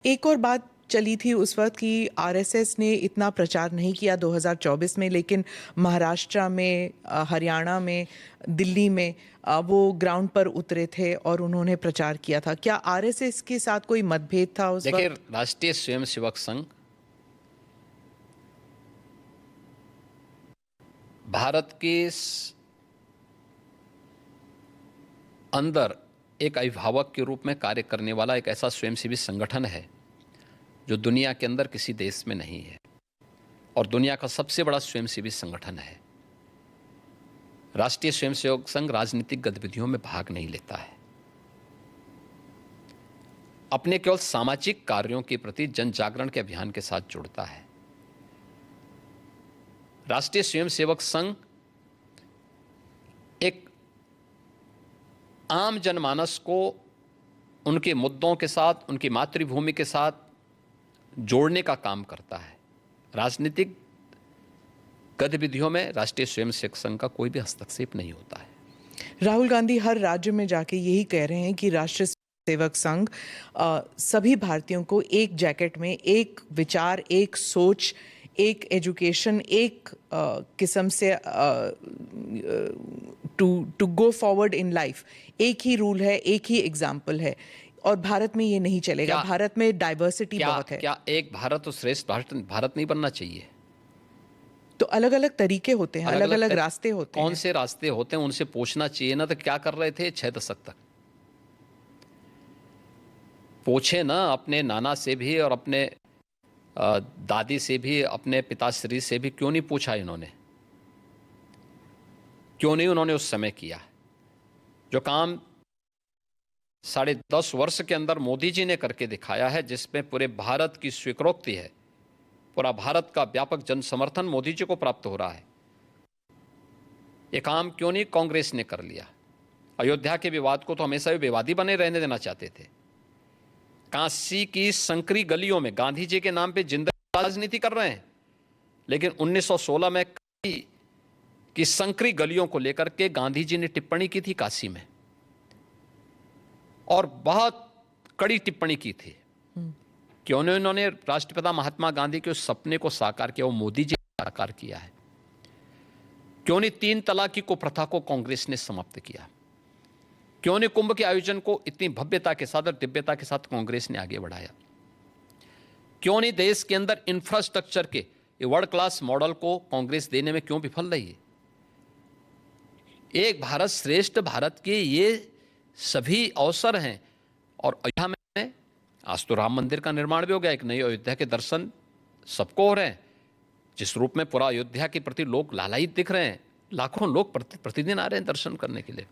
एक और बात चली थी उस वक्त कि आरएसएस ने इतना प्रचार नहीं किया 2024 में, लेकिन महाराष्ट्र में, हरियाणा में, दिल्ली में वो ग्राउंड पर उतरे थे और उन्होंने प्रचार किया था। क्या आरएसएस के साथ कोई मतभेद था उस देखिए, वक्त? राष्ट्रीय स्वयंसेवक संघ भारत के अंदर एक अभिभावक के रूप में कार्य करने वाला एक ऐसा स्वयंसेवी संगठन है जो दुनिया के अंदर किसी देश में नहीं है और दुनिया का सबसे बड़ा स्वयंसेवी संगठन है। राष्ट्रीय स्वयंसेवक संघ राजनीतिक गतिविधियों में भाग नहीं लेता है, अपने केवल सामाजिक कार्यों के प्रति जन जागरण के अभियान के साथ जुड़ता है। राष्ट्रीय स्वयंसेवक संघ एक आम जनमानस को उनके मुद्दों के साथ, उनकी मातृभूमि के साथ जोड़ने का काम करता है। राजनीतिक गतिविधियों में राष्ट्रीय स्वयंसेवक संघ का कोई भी हस्तक्षेप नहीं होता है। राहुल गांधी हर राज्य में जाके यही कह रहे हैं कि राष्ट्रीय सेवक संघ सभी भारतीयों को एक जैकेट में, एक विचार, एक सोच, एक एजुकेशन, एक किस्म से to go forward in life, एक ही रूल है, एक ही एग्जाम्पल है। और भारत में ये नहीं चलेगा। भारत में डाइवर्सिटी बहुत है। क्या एक भारत और श्रेष्ठ भारत नहीं बनना चाहिए? तो अलग अलग तरीके होते हैं, अलग अलग रास्ते होते हैं। कौन से रास्ते होते हैं उनसे पूछना चाहिए ना। तो क्या कर रहे थे 6 दशक तक? पूछे ना अपने नाना से भी और अपने दादी से भी, अपने पिताश्री से भी। क्यों नहीं पूछा इन्होंने? क्यों नहीं उन्होंने उस समय किया जो काम 10.5 वर्ष के अंदर मोदी जी ने करके दिखाया है, जिसमें पूरे भारत की स्वीकृति है, पूरा भारत का व्यापक जन समर्थन मोदी जी को प्राप्त हो रहा है। ये काम क्यों नहीं कांग्रेस ने कर लिया? अयोध्या के विवाद को तो हमेशा विवादी बने रहने देना चाहते थे। काशी की संकरी गलियों में गांधी जी के नाम पे जिंदा राजनीति कर रहे हैं, लेकिन 1916 में की संकरी गलियों को लेकर के गांधी जी ने टिप्पणी की थी काशी में, और बहुत कड़ी टिप्पणी की थी। क्यों नहीं उन्होंने राष्ट्रपिता महात्मा गांधी के उस सपने को साकार किया? वो मोदी जी ने साकार किया है। क्यों नहीं 3 तलाक की कुप्रथा को कांग्रेस ने समाप्त किया? क्यों नहीं कुंभ के आयोजन को इतनी भव्यता के साथ और दिव्यता के साथ कांग्रेस ने आगे बढ़ाया? क्यों नहीं देश के अंदर इंफ्रास्ट्रक्चर के वर्ल्ड क्लास मॉडल को कांग्रेस देने में क्यों विफल रही है? एक भारत श्रेष्ठ भारत के ये सभी अवसर हैं। और अयोध्या में आज तो राम मंदिर का निर्माण भी हो गया, एक नई अयोध्या के दर्शन सबको हो रहे हैं, जिस रूप में पूरा अयोध्या के प्रति लोग लालायित दिख रहे हैं। लाखों लोग प्रतिदिन आ रहे हैं दर्शन करने के लिए।